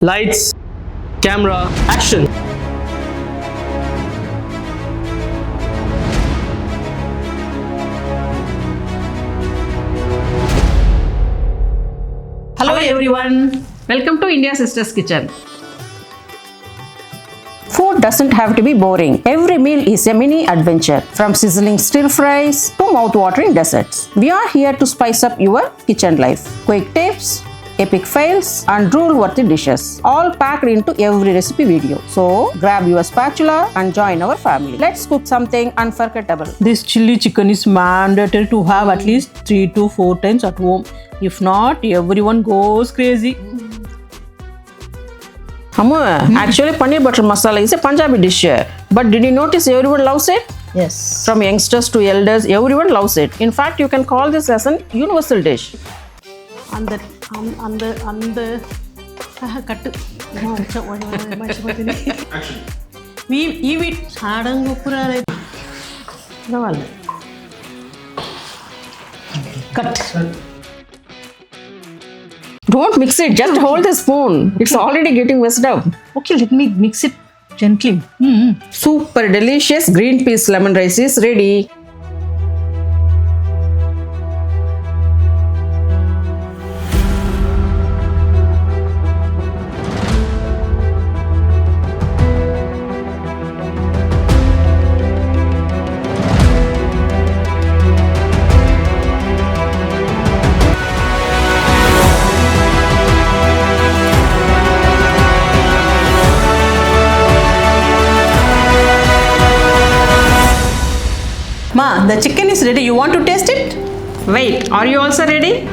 Lights, camera, action. Hello everyone, welcome to India Sisters Kitchen. Food doesn't have to be boring. Every meal is a mini adventure, from sizzling stir fries to mouth-watering desserts. We are here to spice up your kitchen life. Quick tips, epic fails, and drool-worthy dishes, all packed into every recipe video. So grab your spatula and join our family. Let's cook something unforgettable. This chili chicken is mandatory to have at least 3 to 4 times at home. If not, everyone goes crazy. Actually, paneer butter masala is a Punjabi dish. But did you notice everyone loves it? Yes. From youngsters to elders, everyone loves it. In fact, you can call this as an universal dish. Cut. We eat it. Cut. Don't mix it, just hold the spoon. It's already getting messed up. Okay, let me mix it gently. Super delicious green peas lemon rice is ready. Ma, the chicken is ready. You want to taste it? Wait, are you also ready?